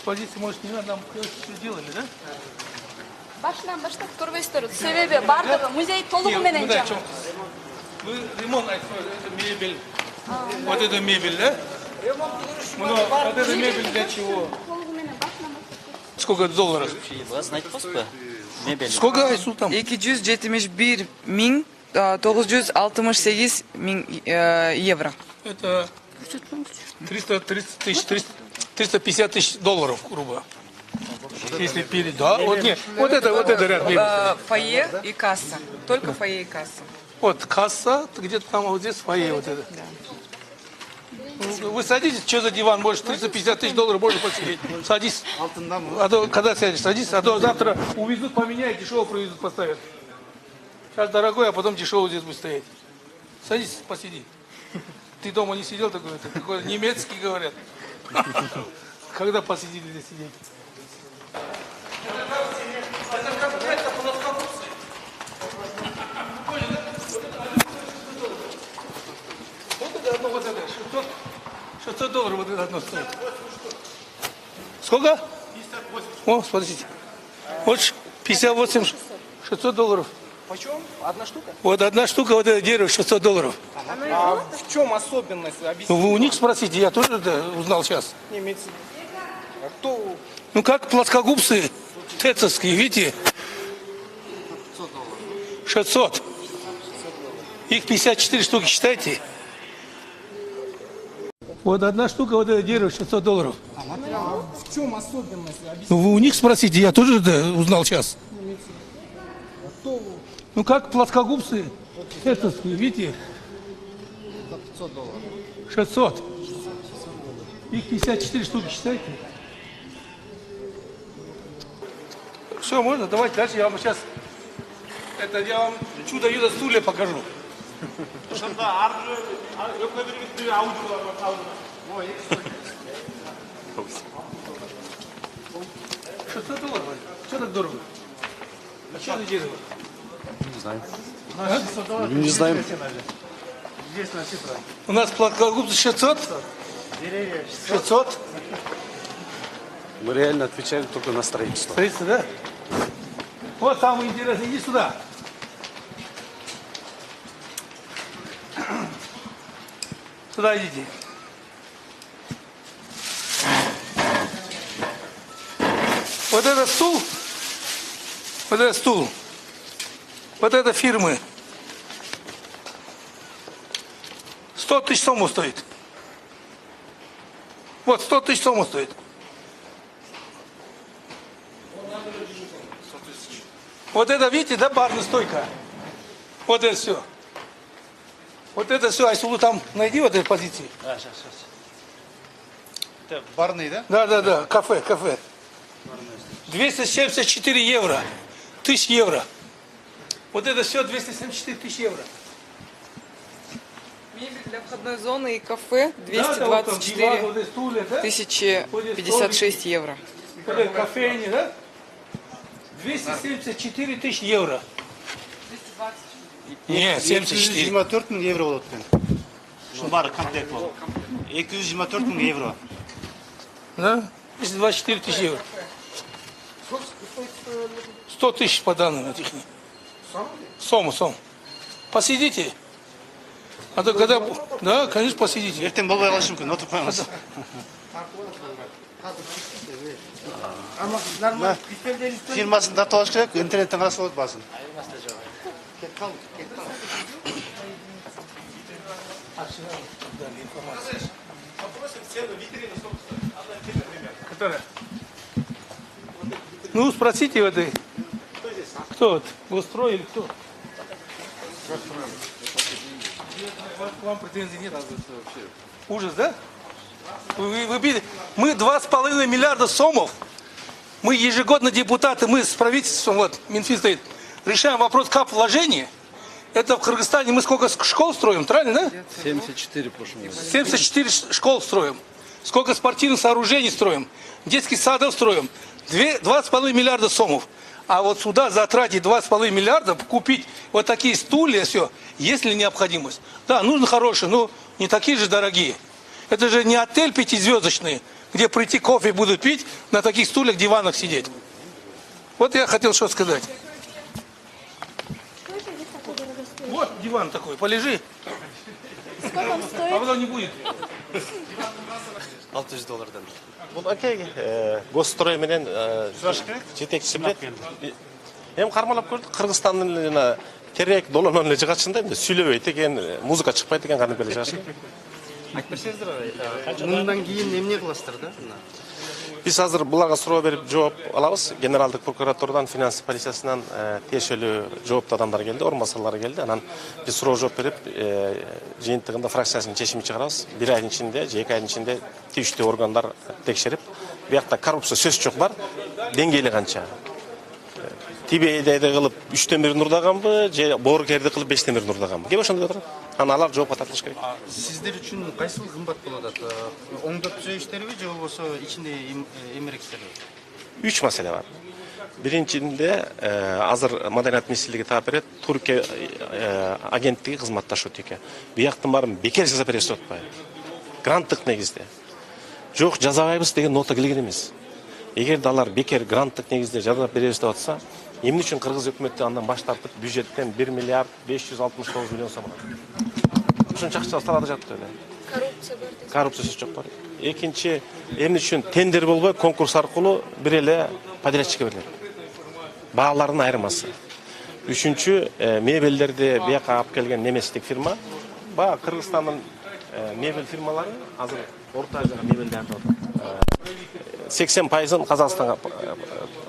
позиции, может, не надо, нам все делали, да? Baştan көрбейсіздер. Себебі бардығы музей толығыменен Нет, жаңа. вы ремонт, это мебель. Вот это мебель, да? Вот это мебель для чего? Сколько долларов? Сколько Айсу там? 271.968 евро. Это 350 тысяч долларов, грубо. Если пили, да? Вот нет, вот это ряд мебели. Фойе и касса. Только фойе и касса. Вот касса, где-то там вот здесь фойе вот это. Ну, вы садитесь, что за диван больше? 350 тысяч долларов можно посидеть. Садись. А то, когда сядешь, садись, а то завтра увезут, поменяют, дешево привезут, поставят. Сейчас дорогой, а потом дешево здесь будет стоять. Садись, посиди. Ты дома не сидел такой немецкий говорят. Когда посидели здесь сидеть? Вот это, 600 долларов вот это одно стоит. Сколько? 58. О, смотрите. Вот 58, 600 долларов. Почем? Одна штука? Вот одна штука, вот это дерево, 600 долларов. А в чем особенность? Ну, Объясните. вы у них спросите, я тоже это узнал сейчас. Не имеется в виду. А кто? Ну, как плоскогубцы тецовские, видите? 600. Их 54 штуки, считайте. Вот одна штука, вот это дерево, 600 долларов. В чем особенность? Объясните. Ну, вы у них спросите, я тоже это узнал сейчас. А кто? Ну, как плоскогубцы тецовские, видите? 600. Их 54 штуки, считайте. Все, можно? Давайте дальше. Я вам сейчас я вам чудо-юдо стулья покажу. 600 долларов. Что так дорого? А что это дерево? Не знаю. А? Не знаем. Здесь на цифра. У нас плоскогубцы 600? 600? Мы реально отвечаем только на строительство. Строительство, да? Вот самое интересное. Иди сюда. Сюда идите. Вот этот стул, вот это фирмы. 100 тысяч сомов стоит. Вот 100 тысяч сомов стоит. Вот это, видите, да, барная стойка. Вот это все. Вот это все, Айсулу там найди вот этой позиции. А, сейчас. Это барный, да? Да, кафе. 274 евро. 1000 евро. Вот это все 274 тысяч евро. Мебель для входной зоны и кафе Да, вот там диван, вот эти стулья, да? 1056 евро. Вот это кофейня, да? 274 тысячи евро. 220. Нет, 74. 224 мың евро болады екен. Шын бары комплект болып. 224 мың евро. Да? 224 тысячи евро. 100 тысяч по данным этих. Сом. Посидите. А то когда... Да, конечно, посидите. ертең болмай қалуы мүмкін, отырып қойыңыз. Фирмасын тартып алыш керек, интернеттен қараса болады басын. Которая? Ну, спросите в этой. Кто вот? Гострой или кто? К вам претензий нет? Ужас, да? Мы 2,5 миллиарда сомов. Мы ежегодно депутаты, мы с правительством, вот, Минфин стоит, решаем вопрос кап вложения. Это в Кыргызстане мы сколько школ строим, правильно, да? 74 в прошлом году. 74 школ строим. Сколько спортивных сооружений строим. Детских садов строим. 2,5 миллиарда сомов. А вот сюда затратить 2,5 миллиарда, купить вот такие стулья, все, есть ли необходимость? Да, нужно хорошие, но не такие же дорогие. Это же не отель пятизвездочный. где прийти кофе будут пить, на таких стульях, диванах сидеть. Вот я хотел что сказать. Вот диван такой, полежи, Сколько он а стоит? потом не будет. $600. Бұл әкей госстрой менен жетекшісі білет. Эми кармалап көрдүк, Кыргызстандын терек долонон эле жыгачын да, сүйлөбөйт экен, музыка чыкпайт экен кантип эле жыгачын. Айтып берсеңиздер, мындан кийин эмне кыласыздар да? Биз азыр буларга суроо берип жооп алабыз. Генералдык прокуратурадан, финанс полициясынан тиешелүү жооптуу адамдар келди, орун басарлары келди. Анан биз суроо жооп берип, жыйынтыгында фракциясынын чечимин чыгарабыз. 1 айдын ичинде, же 2 айдын ичинде тийиштүү органдар текшерип, биякта коррупция сөз жок бар, деңгээли канча? Тибейдейди кылып 3төн 1 нурдаганбы, же боорукерди кылып 5төн 1 нурдаганбы? Кеп ошондой отурат. Анан алар жоопко тартылыш керек. Сиздер үчүн кайсыл кымбат болот ат? Оңдоп түзөйүштерби же болбосо ичинде эмерекстерби? 3 маселе бар. Биринчисинде азыр Маданият министрлиги таап берет, Туркия агенттиги кызматташуу теке. Бияктын баарын бекер жазап бересиз деп атпайбы? Гранттык негизде. Жок, жазабайбыз деген нота келген эмес. Эгерде алар бекер гранттык негизде жазап беребиз деп атса, эмне үчүн кыргыз өкмөтү андан баш тартып бюджеттен 1 миллиард 569 миллион сом алат? Ушунча акча салады жатты эле. Коррупция бар. Коррупция жоқ бар. Экинчи, эмне үчүн тендер болбой, конкурс аркылуу бир эле подрядчикке берилет. Баалардын айырмасы. Үчүнчү, мебелдерди бияка алып келген неместик фирма. Баа Кыргызстандын мебель фирмалары азыр Орто Азияга мебелдерди атат. 80%-ын Казакстанга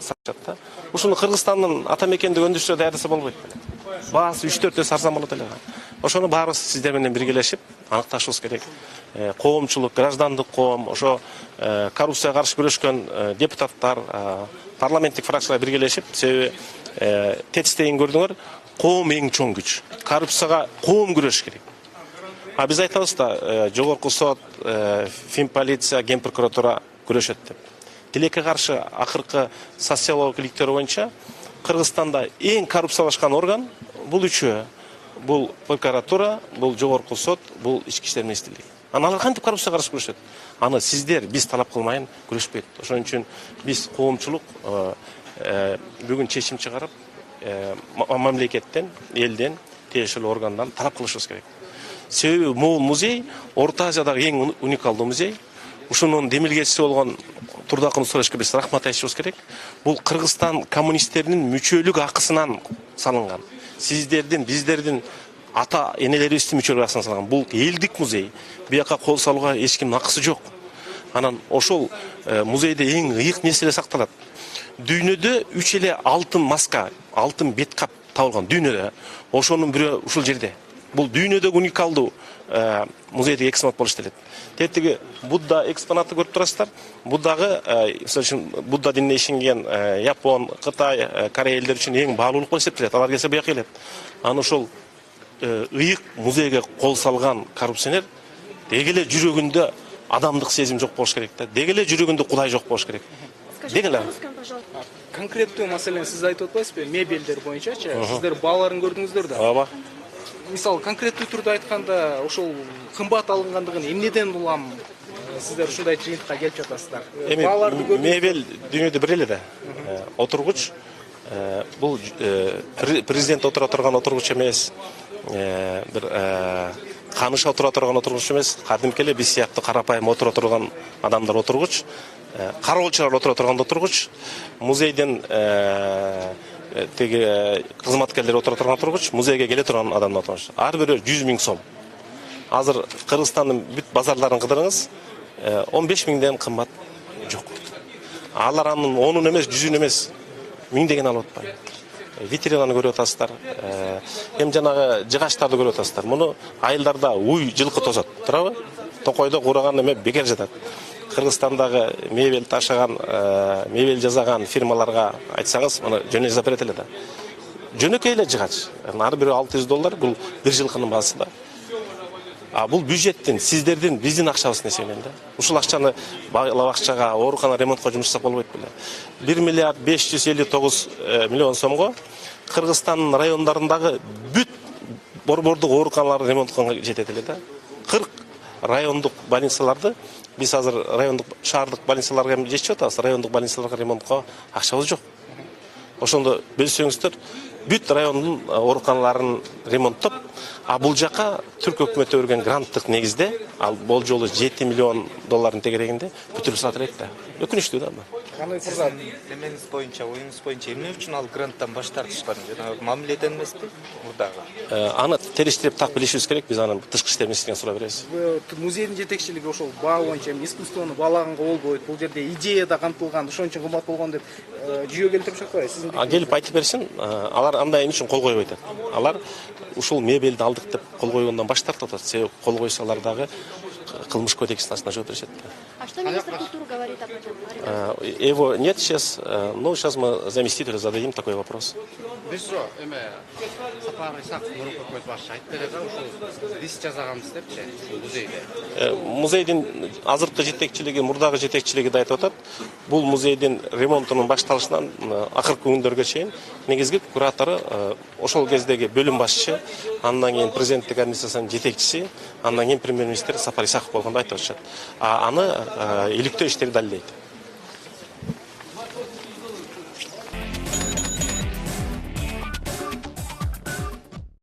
сатышат да. Ушуну Кыргызстандын ата мекендик өндүрүшчүлөр даярдаса болбойт беле. Баасы 3-4 эсе арзан болот эле. Ошону баарыбыз сиздер менен биргелешип аныкташыбыз керек. Коомчулук, граждандык коом, ошо коррупцияга каршы күрөшкөн депутаттар, парламенттик фракциялар биргелешип, себеби тетистейин көрдүңөр, коом эң чоң күч. Коррупцияга коом күрөш керек. А биз айтабыз да, жогорку сот, Финполиция, Ген прокуратура күрөшөт деп. Тилекке каршы акыркы социологиялык иликтер боюнча Кыргызстанда эң коррупциялашкан орган бул үчөө. Бул прокуратура, бул жогорку сот, бул ички иштер министрлиги. Аналар кантип коррупцияга каршы күрөшөт? Аны сиздер, биз талап кылмайын күрөшпөйт. Ошон үчүн биз коомчулук бүгүн чечим чыгарып, мамлекеттен, элден, тиешелүү органдан талап кылышыбыз керек. Себеби могул музей Орто Азиядагы эң уникалдуу музей. Ушунун демилгечиси болгон Турдакын Сурашка биз рахмат айтышыбыз керек. Бул Кыргызстан коммунисттеринин мүчөлүк акысынан салынган. Сиздердин, биздердин ата энелерибиздин мүчөлүк акысынан салынган. Бул элдик музей. Бияка кол салууга эч кимдин акысы жок. Анан ошол музейде эң ыйык нерселер сакталат. Дүйнөдө 3 эле алтын маска, алтын бет кап табылган дүйнөдө. Ошонун бирөө ушул жерде. Бул дүйнөдөгү уникалдуу музейдеги экспонат болуш делет. Тетиги Будда экспонаты көрүп турасыздар. Буддагы, Будда динине ишенген Япон, Кытай, Корея элдери үчүн эң баалуулук болуп эсептелет. Алар келсе буяка келет. Аны ошол ыйык музейге кол салган коррупционер деги эле жүрөгүндө адамдык сезим жок болуш керек да. Деги эле жүрөгүндө Кудай жок болуш керек. Деги эле. Конкреттүү маселени сиз айтып атпайсызбы? Мебелдер боюнчачы, сиздер бааларын көрдүңүздөр да. Ооба. Мисалы конкреттүү түрдө айтканда, ошол кымбат алынгандыгын эмнеден улам сиздер ушундай жыйынтыкка келип жатасыздар? Бааларды көрдүңүз. Мебель дүйнөдө бир эле да. Отургуч бул президент отура турган отургуч эмес, бир каныша отура турган отургуч эмес, кадимки эле биз сыяктуу карапайым отура турган адамдар отургуч, кароолчулар отура турган отургуч, музейден теги кызматкерлер отура турган отургуч, музейге келе турган адамдар отургуч. Ар бирөө 100 000 сом. Азыр Кыргызстандын бүт базарларын кыдырыңыз, 15 000ден кымбат жок. Алар анын 10-ун эмес, 100-ун эмес, 1000 деген алып атпайбы. Витринаны көрүп атасыздар, эми жанагы жыгачтарды көрүп атасыздар. Муну айылдарда уй жылкы тосот, туурабы? Токойдо кураган эме бекер жатат. Кыргызстандагы мебель ташыган, мебель жасаган фирмаларга айтсаңыз, муну жөнөкөй жасап берет эле да. Жөнөкөй эле жыгач. Ар бирөө $600, бул бир жылкынын баасы да. Бул бюджеттин, сиздердин, биздин акчабыздын эсебинен да. Ушул акчаны балалар акчага, оорукана ремонтко жумуштасак болбойт беле. 1 миллиард 559 миллион сомго Кыргызстандын райондорундагы бүт борбордук ооруканаларды ремонткого жетет эле да. 40 райондық больницаларды биз азыр райондық шаардык больницаларга жетишип атабыз. Райондық больницаларга ремонтко акчабыз жок. Ошондо бөлсөңүздөр бүт райондун ооруканаларын ремонттоп, а бул жака түрк өкмөтү берген гранттык негизде, ал бул жолу $7 миллион тегерегинде бүтүрүп сатып элек да. Өкүнүчтүү да. Кандай фурзат? Немениз боюнча, оюңуз боюнча эмне үчүн ал гранттан баш тартышкан? Жанагы мамиледен эмеспи? Мурдагы. Аны териштирип так билишибиз керек, биз аны тышкы иштер министринен сурап беребиз. Музейдин жетекчилиги ошол баа боюнча искусствону баалаганга болбойт. Бул жерде идея да камтылган, ошон үчүн кымбат болгон деп жүйө келтирип жатпайбы? Сиздин Келип айтып берсин, алар андай эмне үчүн кол койбой атат. Алар ушул мебелди алдык деп кол койгондон баш тартып атат. Себеби кол койсолар дагы кылмыш кодексинин астына жооп беришет. А что министр культуры говорит об этом? Его нет сейчас, но сейчас мы заместителю зададим такой вопрос. Бизро эме Сапар Исаков мурунку өкмөт башчы айтып берет да, ушул лист жасаганбыз депчи, музейде. Музейдин азыркы жетекчилиги, мурдагы жетекчилиги да айтып атат. Бул музейдин ремонтунун башталышынан акыркы күндөргө чейин негизги куратору ошол кездеги бөлүм башчы, андан кийин президенттик администрациянын жетекчиси, андан кийин премьер-министр Сапар Исаков болгондо айтып атышат. Аны иликтөө иштери далилдейт.